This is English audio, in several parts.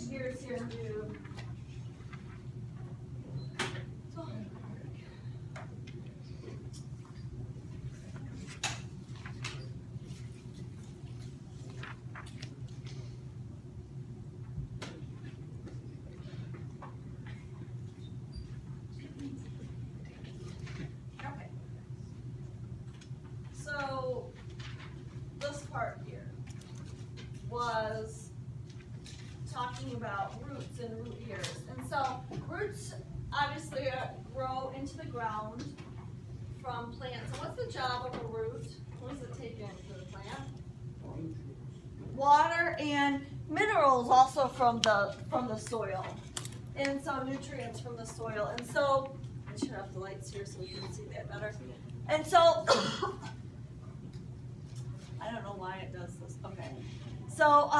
switch gears here and do. Was talking about roots and root hairs. And so roots obviously grow into the ground from plants. So what's the job of a root? What does it take in for the plant? Water and minerals also from the soil. And so nutrients from the soil. And so I should have the lights here so we can see that better. And so I don't know why it does this. Okay. So,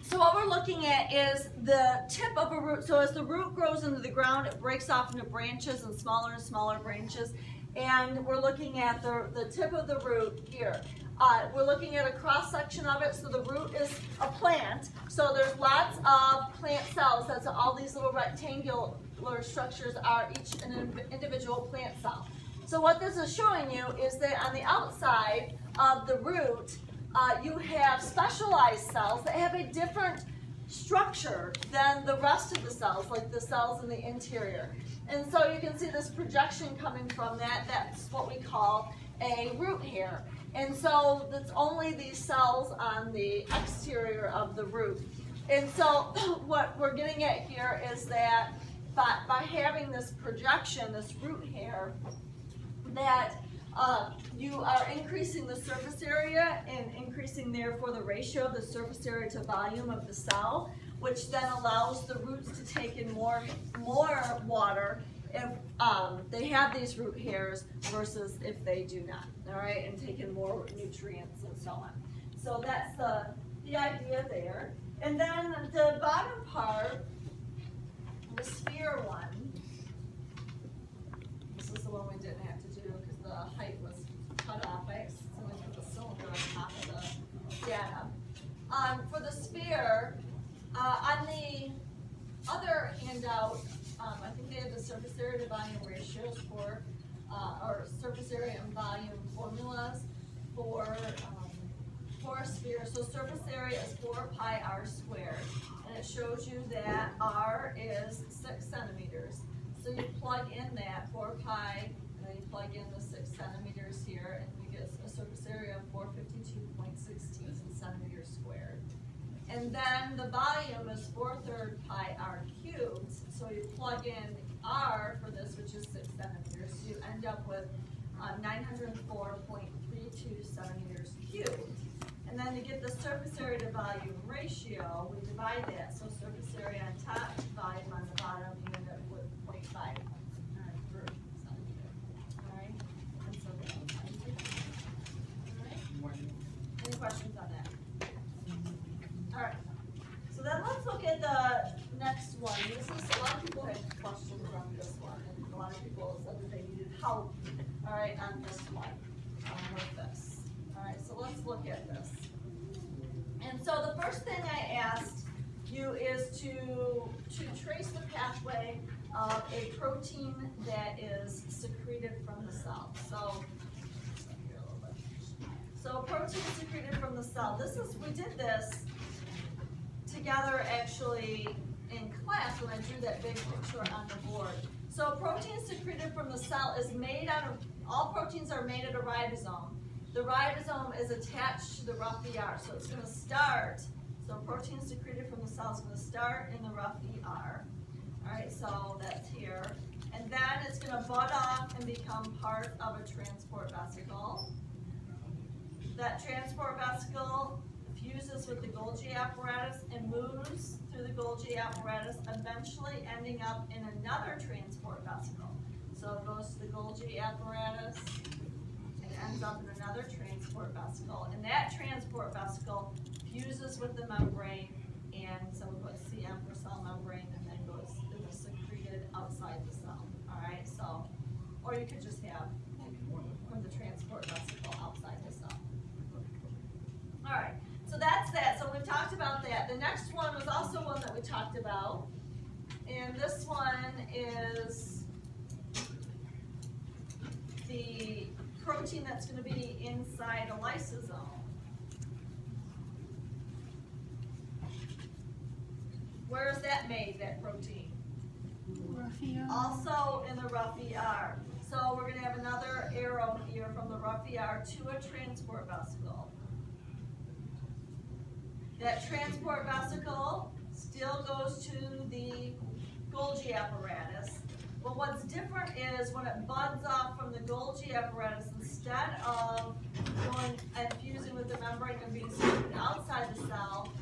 so what we're looking at is the tip of a root. So as the root grows into the ground, it breaks off into branches and smaller branches. And we're looking at the tip of the root here. We're looking at a cross section of it. So the root is a plant. So there's lots of plant cells. That's all these little rectangular structures are each an individual plant cell. So what this is showing you is that on the outside of the root, you have specialized cells that have a different structure than the rest of the cells, like the cells in the interior. And so you can see this projection coming from that. That's what we call a root hair. And so that's only these cells on the exterior of the root. And so what we're getting at here is that by having this projection, this root hair, that you are increasing the surface area and increasing therefore the ratio of the surface area to volume of the cell, which then allows the roots to take in more water if they have these root hairs versus if they do not, all right, and take in more nutrients and so on. So that's the idea there. And then the bottom part, the sphere one, this is the one we didn't have to do because the height was cut off. I accidentally put the cylinder on top of the data. For the sphere, on the other handout, I think they have the surface area to volume ratios for, or surface area and volume formulas for a sphere. So surface area is 4 pi r squared, and it shows you that r is 6 centimeters. So you plug in that 4 pi, and then you plug in the 6 centimeters here, and you get a surface area of 452.16 centimeters squared. And then the volume is 4/3 pi r cubed. So you plug in r for this, which is 6 centimeters. So you end up with 904.32 centimeters cubed. And then to get the surface area to volume ratio, we divide that. So surface area on top, volume on the bottom, you end up with 0.5 per centimeter. All right? And so that's how you do that. All right? Any questions on that? All right. So then let's look at the next one. This is, a lot of people had questions on this one, and a lot of people said that they needed help, all right, on this one, with this. All right, so let's look at this. And so the first thing I asked you is to trace the pathway of a protein that is secreted from the cell. So protein secreted from the cell. We did this together actually in class when I drew that big picture on the board. So protein secreted from the cell is made out of, all proteins are made at a ribosome. The ribosome is attached to the rough ER, so it's going to start, so protein secreted from the cell is going to start in the rough ER. All right, so that's here. And then it's going to bud off and become part of a transport vesicle. That transport vesicle fuses with the Golgi apparatus and moves through the Golgi apparatus, eventually ending up in another transport vesicle. So it goes to the Golgi apparatus, ends up in another transport vesicle, and that transport vesicle fuses with the membrane, and so we put CM for cell membrane, and then goes is secreted outside the cell. All right, so, or you could just have from the transport vesicle outside the cell. All right, so that's that. So we've talked about that. The next one was also one that we talked about. And this one is the protein that's going to be inside a lysosome. Where is that made, that protein? Rough ER. Also in the rough ER. So we're going to have another arrow here from the rough ER to a transport vesicle. That transport vesicle still goes to the Golgi apparatus. But what's different is when it buds off from the Golgi apparatus, instead of going and fusing with the membrane and being secreted outside the cell,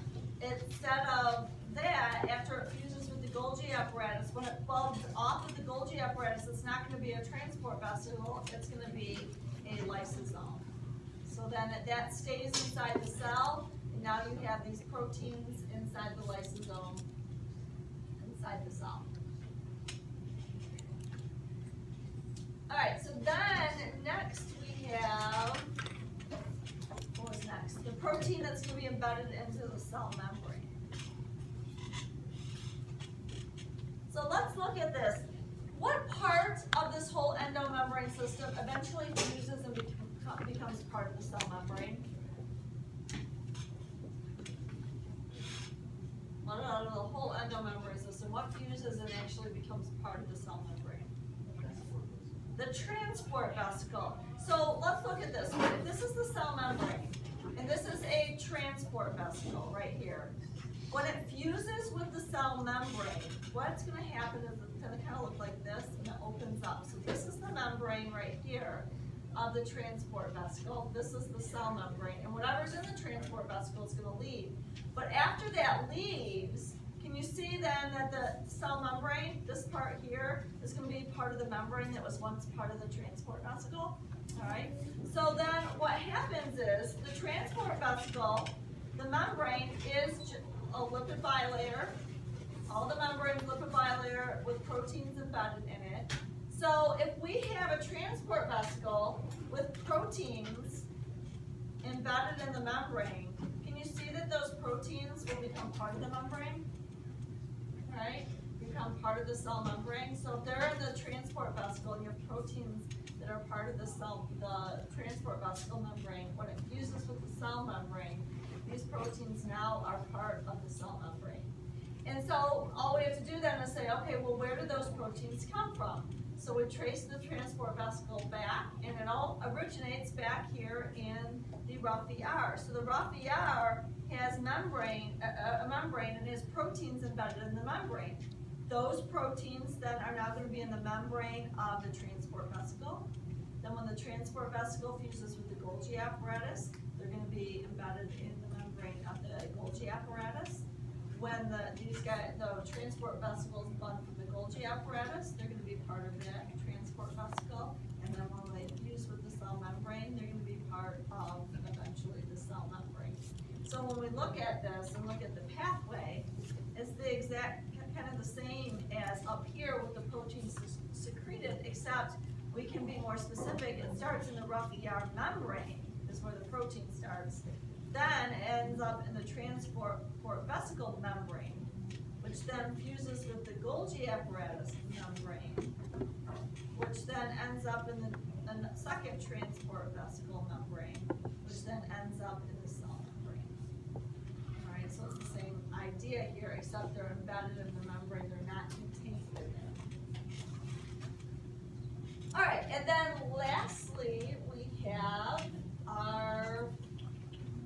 instead of that, after it fuses with the Golgi apparatus, when it buds off of the Golgi apparatus, it's not going to be a transport vesicle, it's going to be a lysosome. So then that stays inside the cell, and now you have these proteins inside the lysosome, inside the cell. Alright, so then next we have, what was next? The protein that's going to be embedded into the cell membrane. So let's look at this. What part of this whole endomembrane system eventually fuses and becomes part of the cell membrane? What out of the whole endomembrane system, what fuses and actually becomes part of the cell membrane? The transport vesicle. So let's look at this. This is the cell membrane, and this is a transport vesicle right here. When it fuses with the cell membrane, what's going to happen is it's going to kind of look like this, and it opens up. So this is the membrane right here of the transport vesicle. This is the cell membrane, and whatever's in the transport vesicle is going to leave. But after that leaves, can you see then that the cell membrane, this part here, is going to be part of the membrane that was once part of the transport vesicle? All right. So then what happens is the transport vesicle, the membrane is a lipid bilayer. All the membranes lipid bilayer with proteins embedded in it. So if we have a transport vesicle with proteins embedded in the membrane, can you see that those proteins will become part of the membrane? Right? Become part of the cell membrane. So if they're in the transport vesicle, you have proteins that are part of the transport vesicle membrane. When it fuses with the cell membrane, these proteins now are part of the cell membrane. And so all we have to do then is say, okay, well, where do those proteins come from? So we trace the transport vesicle back, and it all originates back here in the rough ER. So the rough ER has a membrane, and has proteins embedded in the membrane. Those proteins then are now going to be in the membrane of the transport vesicle. Then when the transport vesicle fuses with the Golgi apparatus, they're going to be embedded in the membrane of the Golgi apparatus. When the transport vesicles bud from the Golgi apparatus, they're going to be part of that transport vesicle. And then when they fuse with the cell membrane, they're going to be part of eventually the cell membrane. So when we look at this and look at the pathway, it's the exact kind of the same as up here with the proteins secreted, except we can be more specific. It starts in the rough ER membrane, is where the protein starts. Then ends up in the transport vesicle membrane, which then fuses with the Golgi apparatus membrane, which then ends up in the second transport vesicle membrane, which then ends up in the cell membrane. All right, so it's the same idea here, except they're embedded in the membrane, they're not contained in it. All right, and then lastly, we have our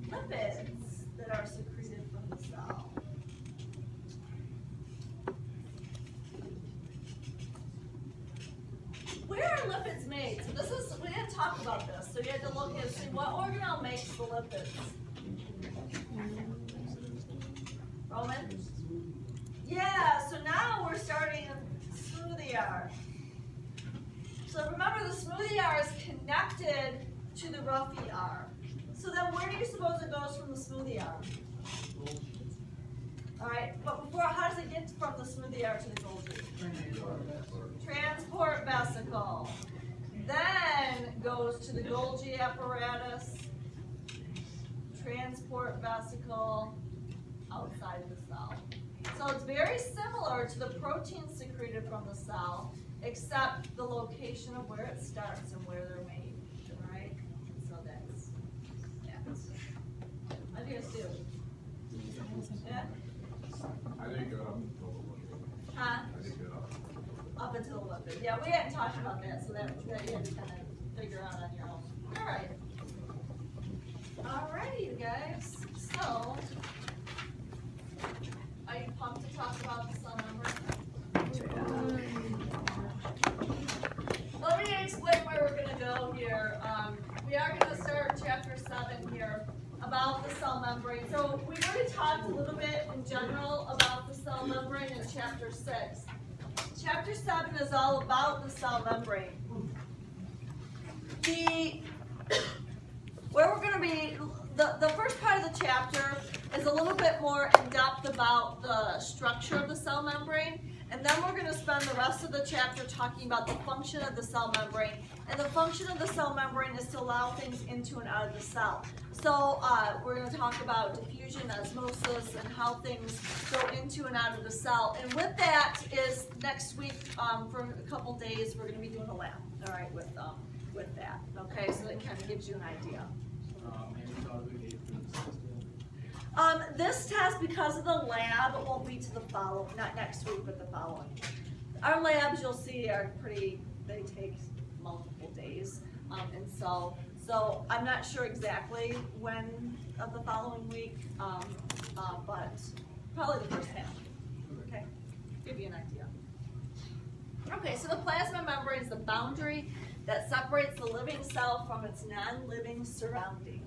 lipids that are secreted from the cell. Where are lipids made? So we didn't talk about this, so you had to look and see what organelle makes the lipids. Roman? Yeah, so now we're starting smooth ER. So remember, the smooth ER is connected to the rough ER. So then where do you suppose it goes from the smooth ER? All right, but before, how does it get from the smooth ER to the Golgi? Transport vesicle. Then goes to the Golgi apparatus, transport vesicle, outside of the cell. So it's very similar to the protein secreted from the cell, except the location of where it starts and where they're made. All right? So that's it. How do you guys do? Yeah? I didn't get up until the lipid. Huh? I didn't get up. Up until the lipid. Yeah, we hadn't talked about that, so that you had to kind of figure out on your own. All right. All right, you guys. So, are you pumped to talk about the cell membrane? Let me explain where we're going to go here. We are going to start chapter 7 here about the cell membrane. So we already talked a little bit in general about the cell membrane in chapter 6. Chapter 7 is all about the cell membrane. Where we're going to be, the first part of the chapter is a little bit more in depth about the structure of the cell membrane. And then we're going to spend the rest of the chapter talking about the function of the cell membrane. And the function of the cell membrane is to allow things into and out of the cell. So we're going to talk about diffusion, osmosis, and how things go into and out of the cell. And with that is next week, for a couple days, we're going to be doing a lab, all right, with that. Okay, so that kind of gives you an idea. This test, because of the lab, it won't be to the following, not next week, but the following. Our labs, you'll see, are pretty, they take multiple days. And so I'm not sure exactly when of the following week, but probably the first half. Okay, give you an idea. Okay, so the plasma membrane is the boundary that separates the living cell from its non-living surroundings.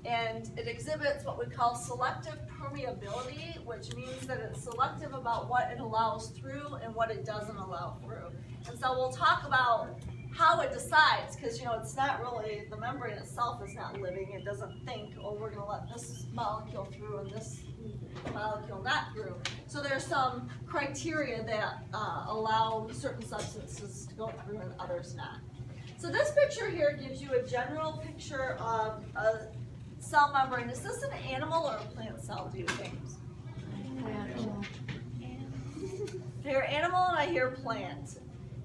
And it exhibits what we call selective permeability, which means that it's selective about what it allows through and what it doesn't allow through. And so we'll talk about how it decides, because it's not really, the membrane itself is not living. It doesn't think, oh, we're going to let this molecule through and this molecule not through. So there's some criteria that allow certain substances to go through and others not. So this picture here gives you a general picture of a cell membrane. Is this an animal or a plant cell, do you think? I hear animal and I hear plant.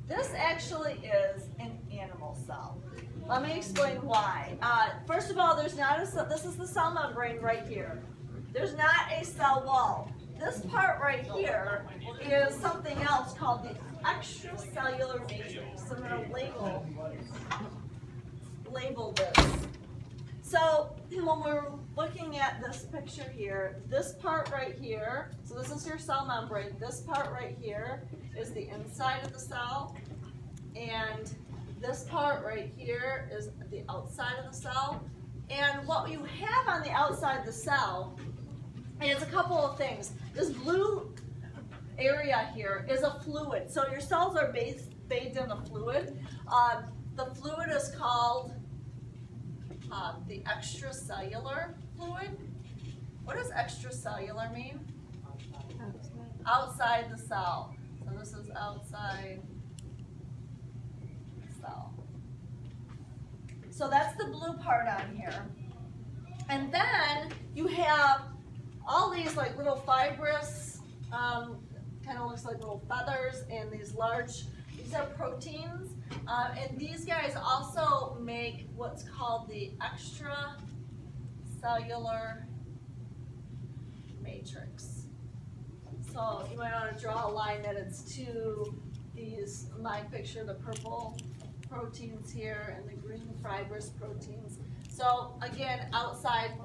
This actually is an animal cell. Let me explain why. First of all, there's not a, this is the cell membrane right here. There's not a cell wall. This part right here is something else called the extracellular matrix. I'm going to label this. So when we're looking at this picture here, this part right here, so this is your cell membrane, this part right here is the inside of the cell, and this part right here is the outside of the cell. And what you have on the outside of the cell is a couple of things. This blue area here is a fluid. So your cells are bathed in a fluid. The fluid is called the extracellular fluid. What does extracellular mean? Outside the cell. So this is outside the cell. So that's the blue part on here. And then you have all these like little fibrous, kind of looks like little feathers, and these large, these are proteins. And these guys also make what's called the extracellular matrix. So you might want to draw a line that it's to these, my picture, the purple proteins here and the green fibrous proteins. So again, outside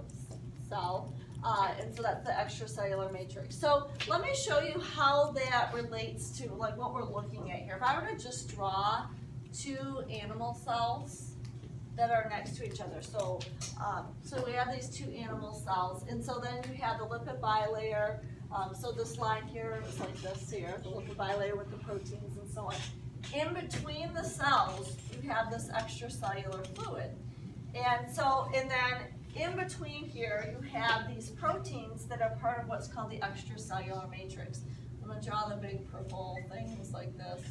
cell, and so that's the extracellular matrix. So let me show you how that relates to like what we're looking at here. If I were to just draw two animal cells that are next to each other. So, so we have these two animal cells, and so then you have the lipid bilayer. So this line here is like this here, the lipid bilayer with the proteins and so on. In between the cells, you have this extracellular fluid. And so, and then in between here, you have these proteins that are part of what's called the extracellular matrix. I'm going to draw the big purple things like this.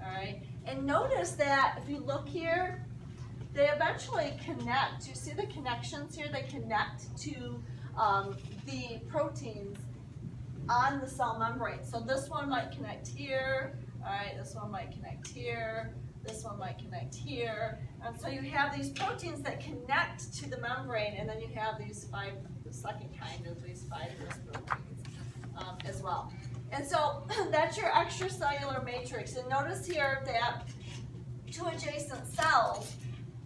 All right. And notice that if you look here, they eventually connect. You see the connections here? They connect to the proteins on the cell membrane. So this one might connect here, all right, this one might connect here, this one might connect here. And so you have these proteins that connect to the membrane, and then you have these the second kind of these fibrous proteins as well. And so that's your extracellular matrix. And notice here that two adjacent cells,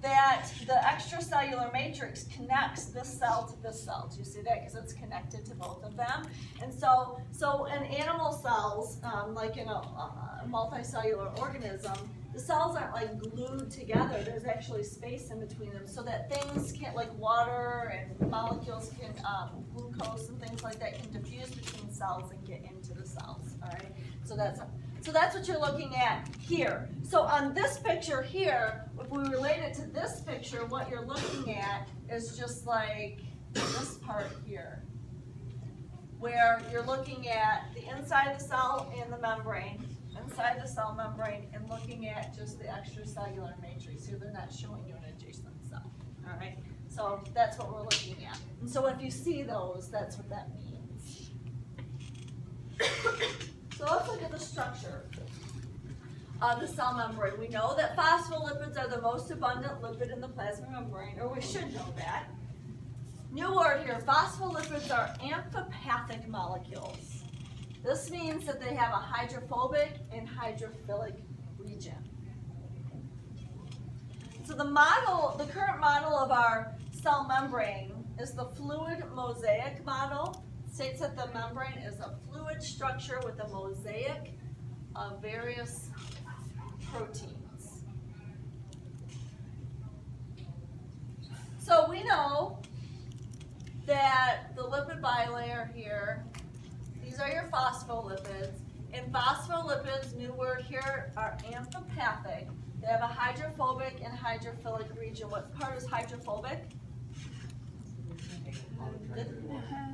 that the extracellular matrix connects this cell to this cell. Do you see that? Because it's connected to both of them. And so in animal cells, like in a multicellular organism, the cells aren't like glued together. There's actually space in between them so that things can't, like water and molecules can, glucose and things like that can diffuse between cells and get into the cells, all right? So that's what you're looking at here. So on this picture here, if we relate it to this picture, what you're looking at is just like this part here, where you're looking at the inside of the cell and the membrane, inside the cell membrane, and looking at just the extracellular matrix. Here they're not showing you an adjacent cell, all right? So that's what we're looking at. And so if you see those, that's what that means. So let's look at the structure of the cell membrane. We know that phospholipids are the most abundant lipid in the plasma membrane, or we should know that. New word here, phospholipids are amphipathic molecules. This means that they have a hydrophobic and hydrophilic region. So the current model of our cell membrane is the fluid mosaic model. It states that the membrane is a fluid structure with a mosaic of various proteins. So we know that the lipid bilayer here, these are your phospholipids. And phospholipids, new word here, are amphipathic. They have a hydrophobic and hydrophilic region. What part is hydrophobic?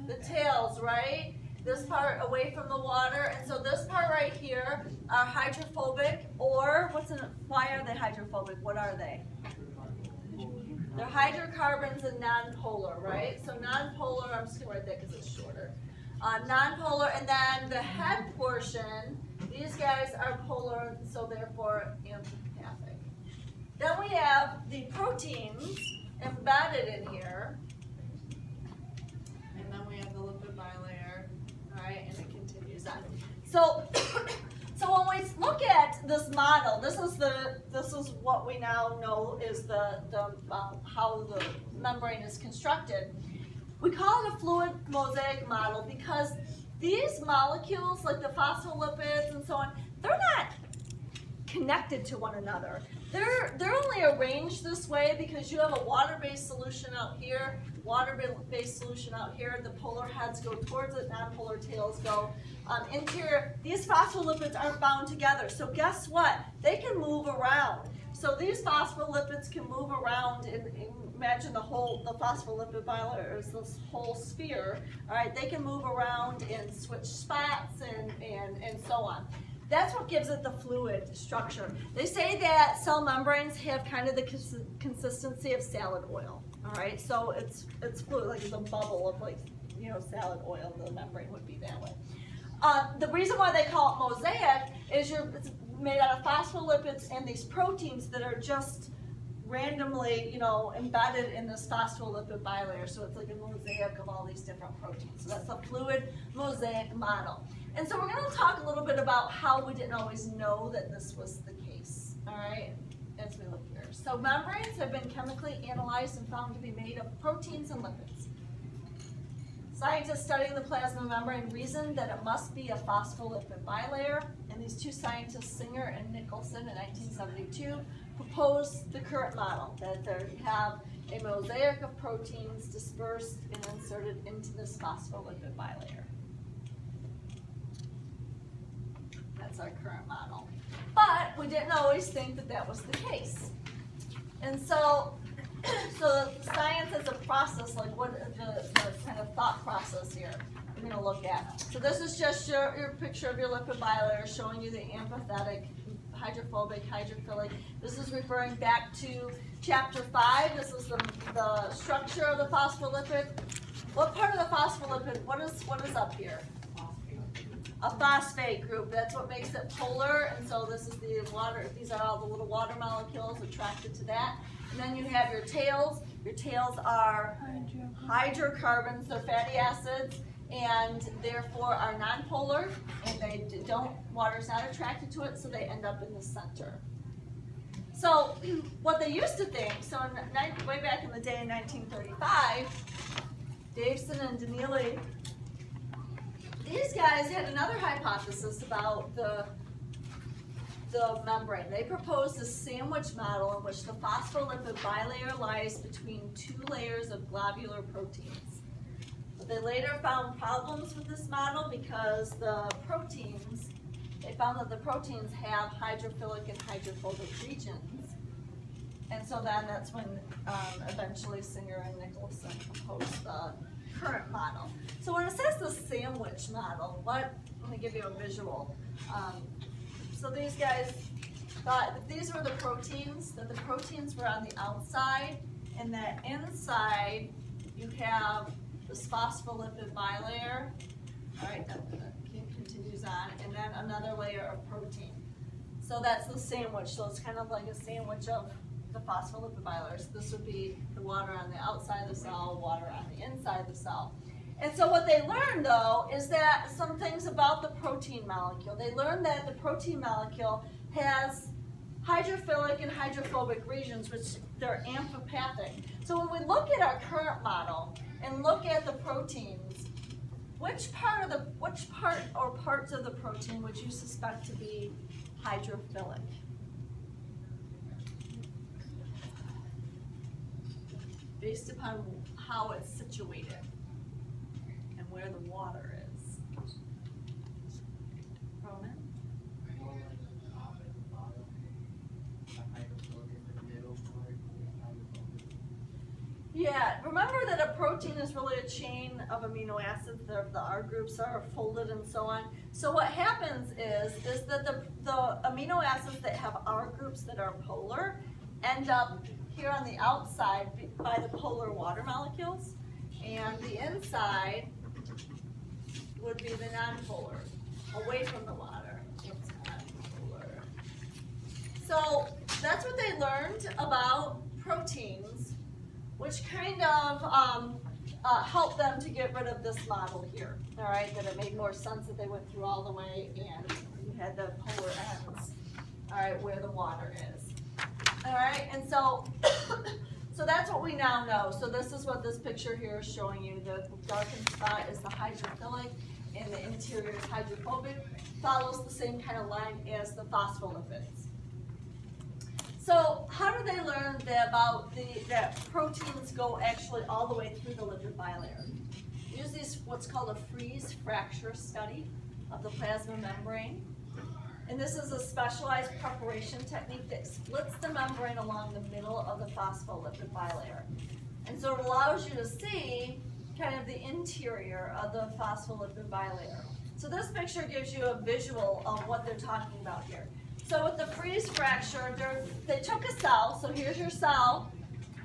The tails, right? This part away from the water. And so this part right here are hydrophobic, or why are they hydrophobic? What are they? They're hydrocarbons and nonpolar, right? So nonpolar, I'm just going to write that because it's shorter. Nonpolar, and then the head portion, these guys are polar, so therefore amphipathic. Then we have the proteins embedded in here, and then we have the lipid bilayer, all right, and it continues on. So, so when we look at this model, this is what we now know is how the membrane is constructed. We call it a fluid mosaic model because these molecules, like the phospholipids and so on, they're not connected to one another. They're only arranged this way because you have a water-based solution out here, water-based solution out here. The polar heads go towards it, non-polar tails go interior. These phospholipids aren't bound together. So guess what? They can move around. So these phospholipids can move around imagine the phospholipid bilayer is this whole sphere, all right? They can move around and switch spots and so on. That's what gives it the fluid structure. They say that cell membranes have kind of the consistency of salad oil, all right? So it's fluid, like it's a bubble of salad oil. The membrane would be that way. The reason why they call it mosaic is it's made out of phospholipids and these proteins that are just randomly, embedded in this phospholipid bilayer. So it's like a mosaic of all these different proteins. So that's a fluid mosaic model. And so we're going to talk a little bit about how we didn't always know that this was the case, all right, as we look here. So membranes have been chemically analyzed and found to be made of proteins and lipids. Scientists studying the plasma membrane reasoned that it must be a phospholipid bilayer, and these two scientists, Singer and Nicholson, in 1972, proposed the current model, that they have a mosaic of proteins dispersed and inserted into this phospholipid bilayer. That's our current model. But we didn't always think that that was the case. And so science is a process, like what the kind of thought process here we're going to look at. So this is just your picture of your lipid bilayer showing you the amphithetic, hydrophobic, hydrophilic. This is referring back to chapter 5. This is the structure of the phospholipid what part of the phospholipid, what is up here? A phosphate group. That's what makes it polar, and so this is the water. These are all the little water molecules attracted to that. And then you have your tails. Your tails are hydrocarbons, they're fatty acids, and therefore are nonpolar, and water's not attracted to it, so they end up in the center. So what they used to think, so way back in the day in 1935, Davison and Danili, these guys had another hypothesis about the membrane. They proposed a sandwich model in which the phospholipid bilayer lies between two layers of globular proteins. But they later found problems with this model because they found that the proteins have hydrophilic and hydrophobic regions. And so then that's when eventually Singer and Nicholson proposed the current model. So when it says the sandwich model, let me give you a visual. So these guys thought that these were the proteins, that the proteins were on the outside, and that inside you have this phospholipid bilayer. All right, that continues on, and then another layer of protein. So that's the sandwich. So it's kind of like a sandwich of the phospholipid bilayer. So this would be the water on the outside of the cell, water on the inside of the cell. And so what they learned, though, is that some things about the protein molecule. They learned that the protein molecule has hydrophilic and hydrophobic regions, which they're amphipathic. So when we look at our current model and look at the proteins, which part or parts of the protein would you suspect to be hydrophilic? Based upon how it's situated and where the water is. Roman? Yeah, remember that a protein is really a chain of amino acids. The R groups are folded and so on. So what happens is that the amino acids that have R groups that are polar end up here on the outside by the polar water molecules, and the inside would be the nonpolar, away from the water. It's nonpolar. So that's what they learned about proteins, which kind of helped them to get rid of this model here. All right, that it made more sense that they went through all the way and you had the polar ends. All right, where the water is. All right, and so that's what we now know. So this is what this picture here is showing you. The darkened spot is the hydrophilic, and the interior is hydrophobic. Follows the same kind of line as the phospholipids. So how do they learn that proteins go actually all the way through the lipid bilayer? Use what's called a freeze fracture study of the plasma membrane. And this is a specialized preparation technique that splits the membrane along the middle of the phospholipid bilayer. And so it allows you to see kind of the interior of the phospholipid bilayer. So this picture gives you a visual of what they're talking about here. So with the freeze fracture, they took a cell, so here's your cell,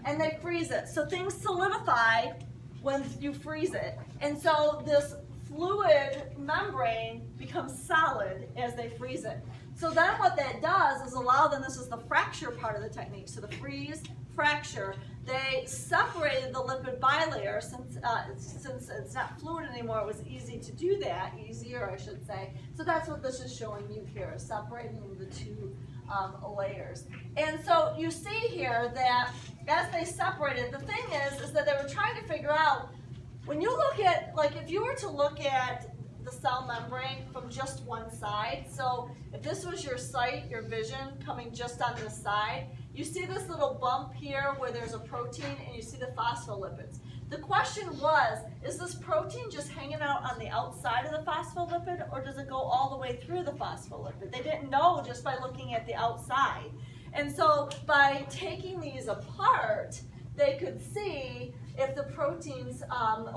and they freeze it. So things solidify when you freeze it. And so this fluid membrane becomes solid as they freeze it. So then what that does is allow them, this is the fracture part of the technique, so the freeze fracture, they separated the lipid bilayer since it's not fluid anymore. It was easy to do that, easier I should say. So that's what this is showing you here, separating the two layers. And so you see here that as they separated, the thing is that they were trying to figure out, when you look at, like if you were to look at the cell membrane from just one side, so if this was your sight, your vision coming just on this side, you see this little bump here where there's a protein and you see the phospholipids. The question was, is this protein just hanging out on the outside of the phospholipid, or does it go all the way through the phospholipid? They didn't know just by looking at the outside. And so by taking these apart, they could see if the proteins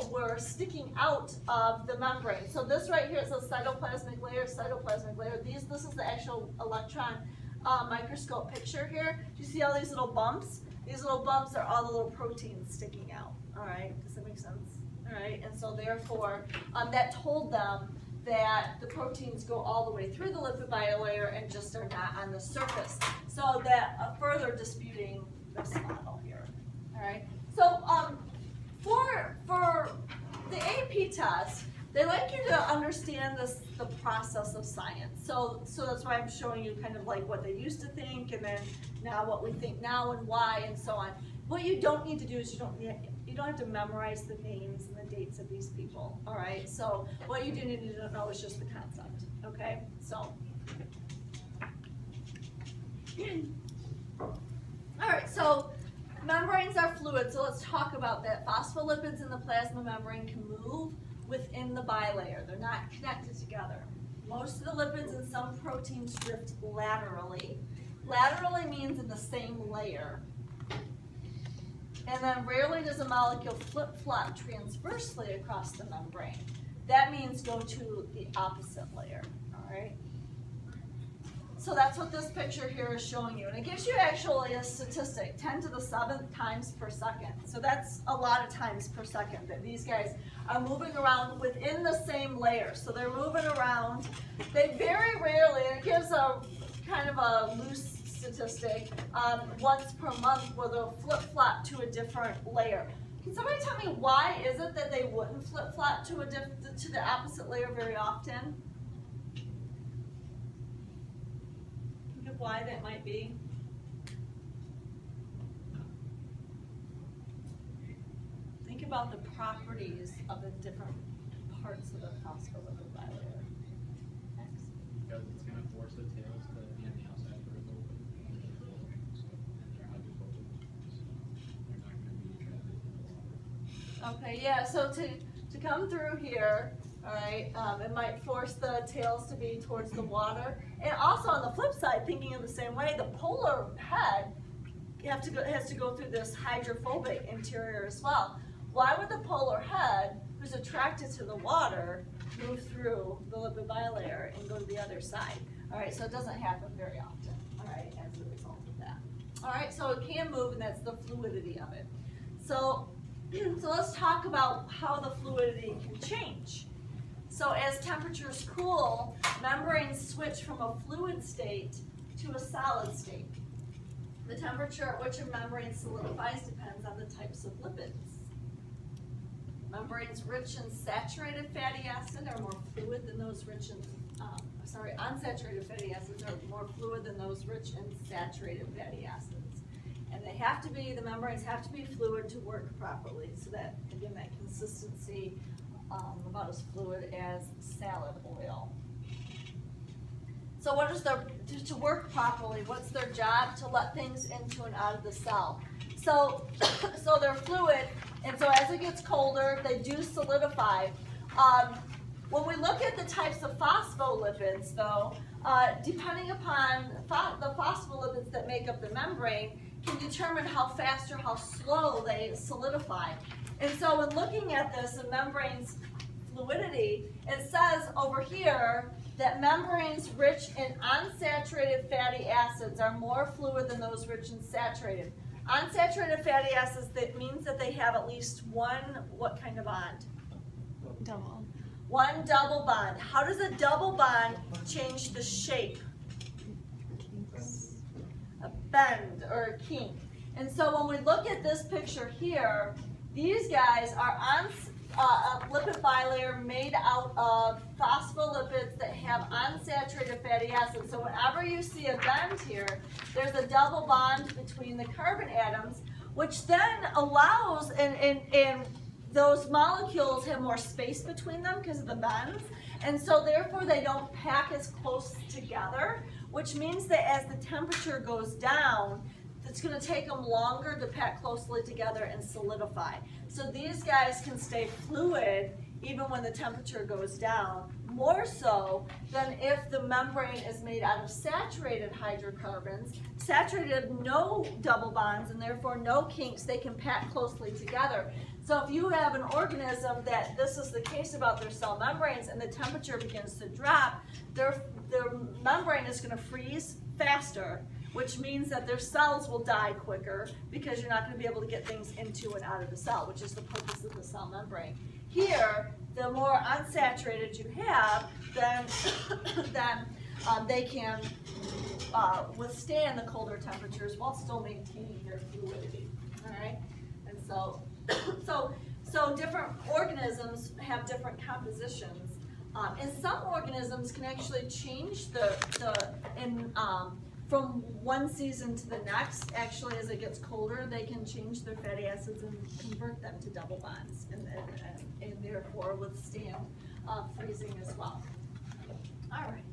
were sticking out of the membrane. So this right here is a cytoplasmic layer, This is the actual electron microscope picture here. Do you see all these little bumps? These little bumps are all the little proteins sticking out. All right, does that make sense? all right? And so therefore, that told them that the proteins go all the way through the lipid bilayer and just are not on the surface. So that further disputing this model here, all right? So for the AP test, they like you to understand the process of science. So that's why I'm showing you kind of like what they used to think, and then now what we think now and why and so on. What you don't need to do is you don't have to memorize the names and the dates of these people, all right? So what you do need to know is just the concept, okay? So, all right, so membranes are fluid, so let's talk about that. Phospholipids in the plasma membrane can move within the bilayer. They're not connected together. Most of the lipids and some proteins drift laterally. Laterally means in the same layer. And then rarely does a molecule flip-flop transversely across the membrane. That means go to the opposite layer, all right? So that's what this picture here is showing you. And it gives you actually a statistic, 10 to the 7th times per second. So that's a lot of times per second that these guys are moving around within the same layer. So they're moving around. They very rarely, and it gives a kind of a loose statistic, once per month where they'll flip-flop to a different layer. Can somebody tell me why is it that they wouldn't flip-flop to the opposite layer very often? Think of why that might be. Think about the properties of the different parts of the phospholipid bilayer. Next. Because it's going to force the tails to be on the outside for a little bit. Okay, yeah, so to come through here, all right, it might force the tails to be towards the water. And also on the flip side, thinking in the same way, the polar head has to go through this hydrophobic interior as well. Why would the polar head, who's attracted to the water, move through the lipid bilayer and go to the other side? All right, so it doesn't happen very often, all right, as a result of that. All right, so it can move, and that's the fluidity of it. So let's talk about how the fluidity can change. So as temperatures cool, membranes switch from a fluid state to a solid state. The temperature at which a membrane solidifies depends on the types of lipids. Membranes rich in saturated fatty acid are more fluid than those rich in, unsaturated fatty acids are more fluid than those rich in saturated fatty acids. And they have to be, the membranes have to be fluid to work properly, so that, again, that consistency about as fluid as salad oil. So what is their, to work properly, what's their job? To let things into and out of the cell. So they're fluid, and so as it gets colder, they do solidify. When we look at the types of phospholipids, though, depending upon the phospholipids that make up the membrane, can determine how fast or how slow they solidify. And so when looking at this in membranes fluidity, it says over here that membranes rich in unsaturated fatty acids are more fluid than those rich in saturated. Unsaturated fatty acids, that means that they have at least one, what kind of bond? Double. One double bond. How does a double bond change the shape? A bend or a kink. And so when we look at this picture here, these guys are on a lipid bilayer made out of phospholipids that have unsaturated fatty acids. So whenever you see a bend here, there's a double bond between the carbon atoms, which then allows, and those molecules have more space between them because of the bends, and so therefore they don't pack as close together, which means that as the temperature goes down, it's going to take them longer to pack closely together and solidify. So these guys can stay fluid even when the temperature goes down, more so than if the membrane is made out of saturated hydrocarbons. Saturated, no double bonds, and therefore no kinks. They can pack closely together. So if you have an organism that this is the case about their cell membranes and the temperature begins to drop, their membrane is going to freeze faster, which means that their cells will die quicker because you're not going to be able to get things into and out of the cell, which is the purpose of the cell membrane. Here, the more unsaturated you have, then they can withstand the colder temperatures while still maintaining their fluidity. All right, and so different organisms have different compositions, and some organisms can actually change from one season to the next. Actually, as it gets colder, they can change their fatty acids and convert them to double bonds, and therefore withstand freezing as well. All right.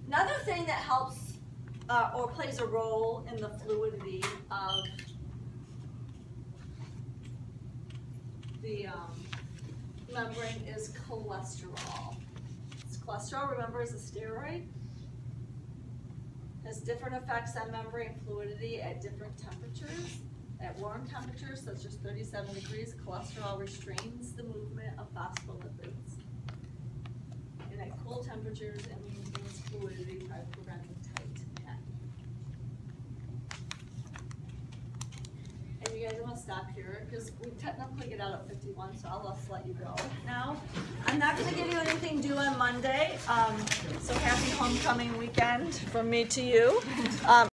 Another thing that helps or plays a role in the fluidity of the membrane is cholesterol. Cholesterol, remember, is a steroid. Has different effects on membrane fluidity at different temperatures. At warm temperatures, such as 37 degrees, cholesterol restrains the movement of phospholipids. And at cool temperatures, it maintains fluidity by preventing tight neck. And you guys, I'm going to stop here because we technically get out at 51, so I'll just let you go now. I'm not going to give you anything due on Monday, so happy homecoming weekend from me to you.